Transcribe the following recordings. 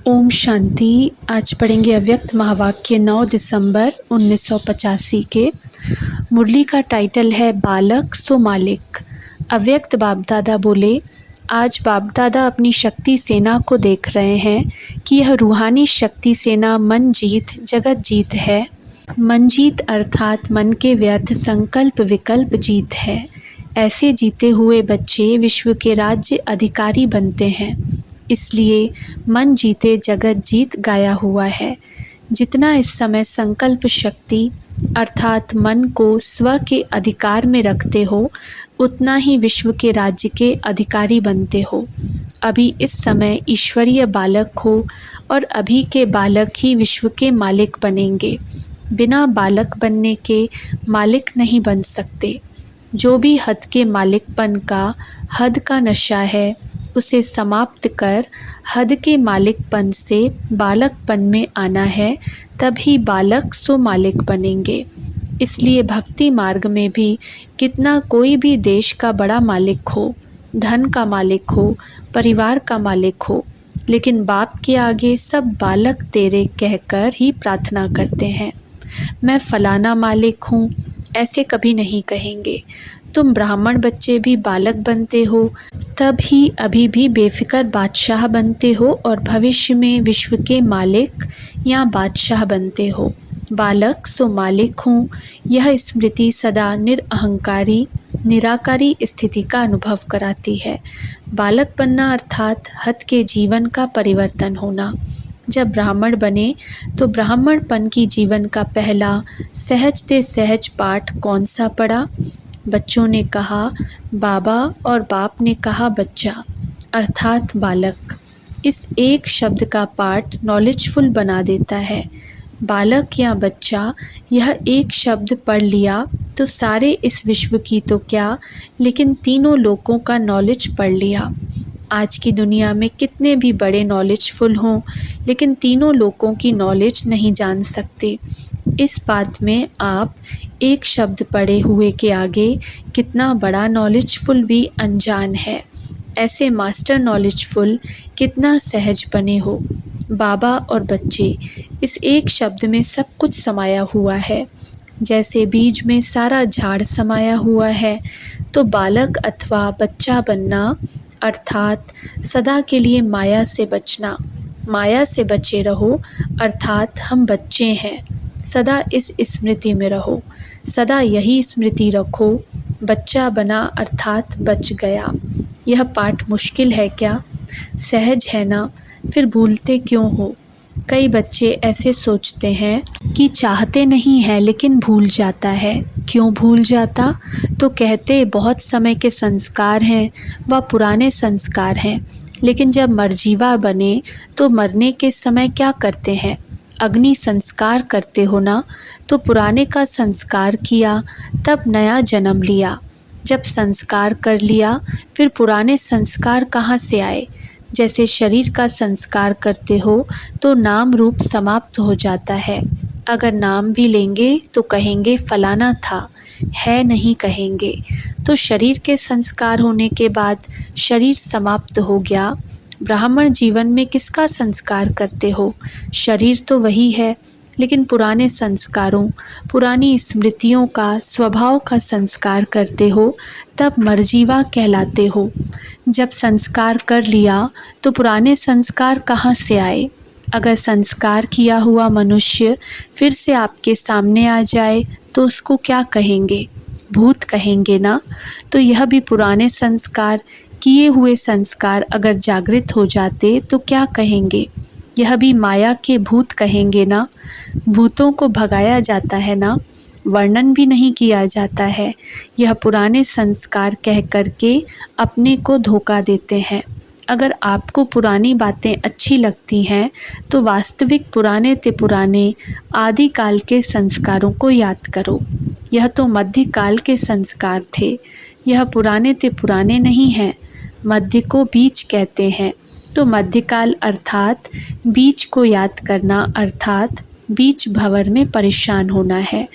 ओम शांति। आज पढ़ेंगे अव्यक्त महावाक्य 9 दिसंबर 1985 के। मुरली का टाइटल है बालक सो मालिक। अव्यक्त बाप दादा बोले, आज बाप दादा अपनी शक्ति सेना को देख रहे हैं कि यह रूहानी शक्ति सेना मन जीत जगत जीत है। मन जीत अर्थात मन के व्यर्थ संकल्प विकल्प जीत है। ऐसे जीते हुए बच्चे विश्व के राज्य अधिकारी बनते हैं। इसलिए मन जीते जगत जीत गाया हुआ है। जितना इस समय संकल्प शक्ति अर्थात मन को स्व के अधिकार में रखते हो, उतना ही विश्व के राज्य के अधिकारी बनते हो। अभी इस समय ईश्वरीय बालक हो और अभी के बालक ही विश्व के मालिक बनेंगे। बिना बालक बनने के मालिक नहीं बन सकते। जो भी हद के मालिकपन का हद का नशा है, उसे समाप्त कर हद के मालिकपन से बालकपन में आना है, तभी बालक सो मालिक बनेंगे। इसलिए भक्ति मार्ग में भी कितना कोई भी देश का बड़ा मालिक हो, धन का मालिक हो, परिवार का मालिक हो, लेकिन बाप के आगे सब बालक तेरे कहकर ही प्रार्थना करते हैं। मैं फलाना मालिक हूँ, ऐसे कभी नहीं कहेंगे। तुम ब्राह्मण बच्चे भी बालक बनते हो, तब ही अभी भी बेफिक्र बादशाह बनते हो और भविष्य में विश्व के मालिक या बादशाह बनते हो। बालक सो मालिक हूँ, यह स्मृति सदा निरअहंकारी निराकारी स्थिति का अनुभव कराती है। बालक बनना अर्थात हद के जीवन का परिवर्तन होना। जब ब्राह्मण बने तो ब्राह्मणपन की जीवन का पहला सहजते सहज पाठ कौन सा पढ़ा? बच्चों ने कहा बाबा और बाप ने कहा बच्चा, अर्थात बालक। इस एक शब्द का पाठ नॉलेजफुल बना देता है। बालक या बच्चा, यह एक शब्द पढ़ लिया तो सारे इस विश्व की तो क्या, लेकिन तीनों लोकों का नॉलेज पढ़ लिया। आज की दुनिया में कितने भी बड़े नॉलेजफुल हों, लेकिन तीनों लोकों की नॉलेज नहीं जान सकते। इस बात में आप एक शब्द पढ़े हुए के आगे कितना बड़ा नॉलेजफुल भी अनजान है। ऐसे मास्टर नॉलेजफुल कितना सहज बने हो। बाबा और बच्चे, इस एक शब्द में सब कुछ समाया हुआ है। जैसे बीज में सारा झाड़ समाया हुआ है, तो बालक अथवा बच्चा बनना अर्थात सदा के लिए माया से बचना। माया से बचे रहो अर्थात हम बच्चे हैं। सदा इस स्मृति में रहो, सदा यही स्मृति रखो, बच्चा बना अर्थात बच गया। यह पाठ मुश्किल है क्या? सहज है ना? फिर भूलते क्यों हो? कई बच्चे ऐसे सोचते हैं कि चाहते नहीं हैं लेकिन भूल जाता है। क्यों भूल जाता? तो कहते बहुत समय के संस्कार हैं व पुराने संस्कार हैं। लेकिन जब मरजीवा बने तो मरने के समय क्या करते हैं? अग्नि संस्कार करते हो ना। तो पुराने का संस्कार किया, तब नया जन्म लिया। जब संस्कार कर लिया, फिर पुराने संस्कार कहाँ से आए? जैसे शरीर का संस्कार करते हो तो नाम रूप समाप्त हो जाता है। अगर नाम भी लेंगे तो कहेंगे फलाना था, है नहीं कहेंगे। तो शरीर के संस्कार होने के बाद शरीर समाप्त हो गया। ब्राह्मण जीवन में किसका संस्कार करते हो? शरीर तो वही है, लेकिन पुराने संस्कारों, पुरानी स्मृतियों का, स्वभाव का संस्कार करते हो, तब मरजीवा कहलाते हो। जब संस्कार कर लिया तो पुराने संस्कार कहाँ से आए? अगर संस्कार किया हुआ मनुष्य फिर से आपके सामने आ जाए तो उसको क्या कहेंगे? भूत कहेंगे ना। तो यह भी पुराने संस्कार, किए हुए संस्कार अगर जागृत हो जाते तो क्या कहेंगे? यह भी माया के भूत कहेंगे ना। भूतों को भगाया जाता है ना, वर्णन भी नहीं किया जाता है। यह पुराने संस्कार कह करके अपने को धोखा देते हैं। अगर आपको पुरानी बातें अच्छी लगती हैं तो वास्तविक पुराने ते पुराने आदिकाल के संस्कारों को याद करो। यह तो मध्यकाल के संस्कार थे, यह पुराने ते पुराने नहीं हैं। मध्य को बीच कहते हैं, तो मध्यकाल अर्थात बीच को याद करना अर्थात बीच भंवर में परेशान होना है।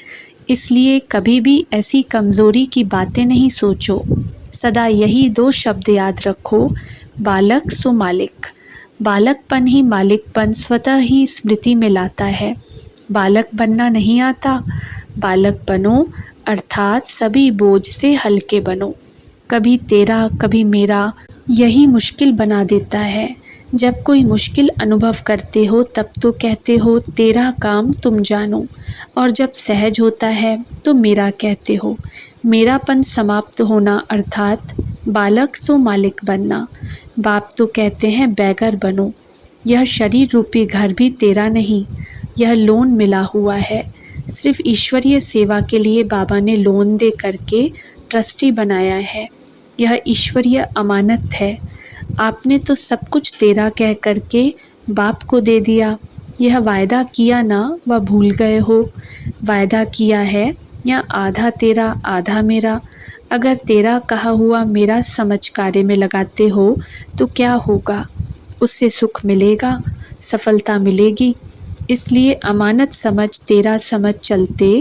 इसलिए कभी भी ऐसी कमज़ोरी की बातें नहीं सोचो। सदा यही दो शब्द याद रखो, बालक सो मालिक। बालकपन ही मालिकपन स्वतः ही स्मृति में लाता है। बालक बनना नहीं आता, बालक बनो अर्थात सभी बोझ से हल्के बनो। कभी तेरा कभी मेरा यही मुश्किल बना देता है। जब कोई मुश्किल अनुभव करते हो तब तो कहते हो तेरा काम तुम जानो, और जब सहज होता है तो मेरा कहते हो। मेरापन समाप्त होना अर्थात बालक सो मालिक बनना। बाप तो कहते हैं बैगर बनो। यह शरीर रूपी घर भी तेरा नहीं, यह लोन मिला हुआ है। सिर्फ ईश्वरीय सेवा के लिए बाबा ने लोन दे करके ट्रस्टी बनाया है। यह ईश्वरीय अमानत है। आपने तो सब कुछ तेरा कह करके बाप को दे दिया। यह वायदा किया ना वह भूल गए हो। वायदा किया है या आधा तेरा आधा मेरा। अगर तेरा कहा हुआ मेरा समझ कार्य में लगाते हो तो क्या होगा? उससे सुख मिलेगा, सफलता मिलेगी। इसलिए अमानत समझ तेरा समझ चलते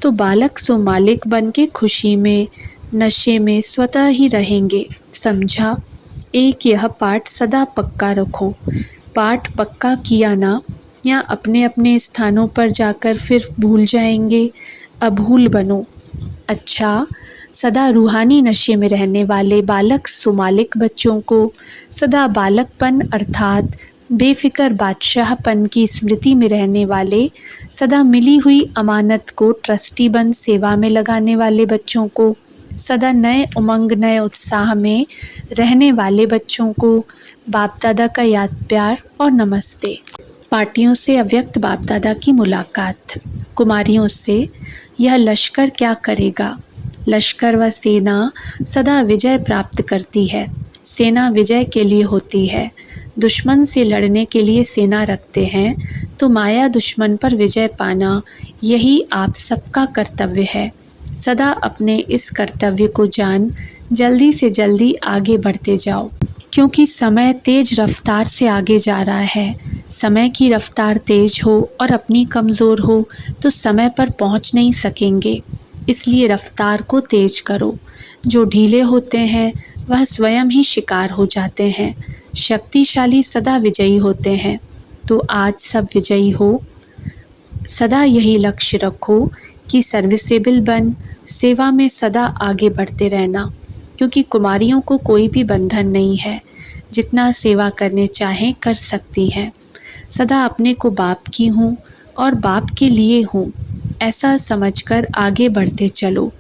तो बालक सो मालिक बन के खुशी में नशे में स्वतः ही रहेंगे। समझा? एक यह पाठ सदा पक्का रखो। पाठ पक्का किया ना या अपने अपने स्थानों पर जाकर फिर भूल जाएंगे। अभूल बनो। अच्छा, सदा रूहानी नशे में रहने वाले बालक सुमालिक बच्चों को सदा बालकपन अर्थात बेफिक्र बादशाहपन की स्मृति में रहने वाले, सदा मिली हुई अमानत को ट्रस्टी बन सेवा में लगाने वाले बच्चों को, सदा नए उमंग नए उत्साह में रहने वाले बच्चों को बाप दादा का याद प्यार और नमस्ते। पार्टियों से अव्यक्त बाप दादा की मुलाकात। कुमारियों से यह लश्कर क्या करेगा? लश्कर व सेना सदा विजय प्राप्त करती है। सेना विजय के लिए होती है। दुश्मन से लड़ने के लिए सेना रखते हैं तो माया दुश्मन पर विजय पाना यही आप सबका कर्तव्य है। सदा अपने इस कर्तव्य को जान जल्दी से जल्दी आगे बढ़ते जाओ, क्योंकि समय तेज रफ्तार से आगे जा रहा है। समय की रफ्तार तेज हो और अपनी कमज़ोर हो तो समय पर पहुंच नहीं सकेंगे। इसलिए रफ्तार को तेज करो। जो ढीले होते हैं वह स्वयं ही शिकार हो जाते हैं। शक्तिशाली सदा विजयी होते हैं। तो आज सब विजयी हो। सदा यही लक्ष्य रखो कि सर्विसेबल बन सेवा में सदा आगे बढ़ते रहना, क्योंकि कुमारियों को कोई भी बंधन नहीं है। जितना सेवा करने चाहें कर सकती हैं। सदा अपने को बाप की हूँ और बाप के लिए हूँ ऐसा समझकर आगे बढ़ते चलो।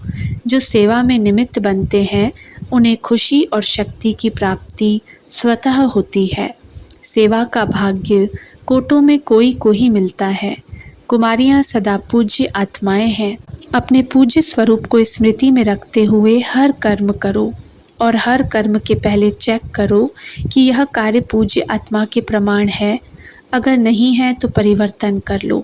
जो सेवा में निमित्त बनते हैं उन्हें खुशी और शक्ति की प्राप्ति स्वतः होती है। सेवा का भाग्य कोटों में कोई को ही मिलता है। कुमारियाँ सदा पूज्य आत्माएं हैं। अपने पूज्य स्वरूप को स्मृति में रखते हुए हर कर्म करो और हर कर्म के पहले चेक करो कि यह कार्य पूज्य आत्मा के प्रमाण है। अगर नहीं है तो परिवर्तन कर लो।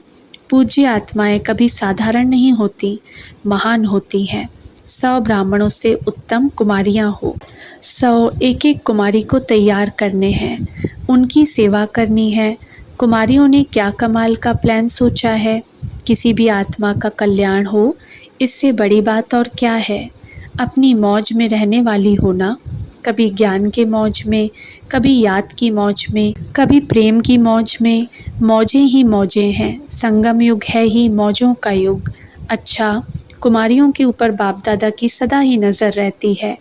पूज्य आत्माएं कभी साधारण नहीं होती, महान होती हैं। 100 ब्राह्मणों से उत्तम कुमारियां हो। 100 एक एक कुमारी को तैयार करने हैं, उनकी सेवा करनी है। कुमारियों ने क्या कमाल का प्लान सोचा है? किसी भी आत्मा का कल्याण हो, इससे बड़ी बात और क्या है? अपनी मौज में रहने वाली होना। कभी ज्ञान के मौज में, कभी याद की मौज में, कभी प्रेम की मौज में। मौजें ही मौजें हैं। संगम युग है ही मौजों का युग। अच्छा, कुमारियों के ऊपर बाप दादा की सदा ही नज़र रहती है।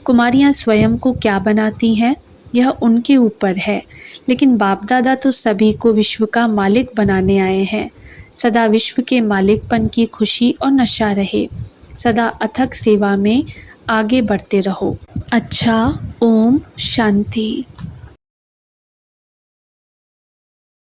कुमारियाँ स्वयं को क्या बनाती हैं यह उनके ऊपर है, लेकिन बाप दादा तो सभी को विश्व का मालिक बनाने आए हैं। सदा विश्व के मालिकपन की खुशी और नशा रहे। सदा अथक सेवा में आगे बढ़ते रहो। अच्छा, ओम शांति।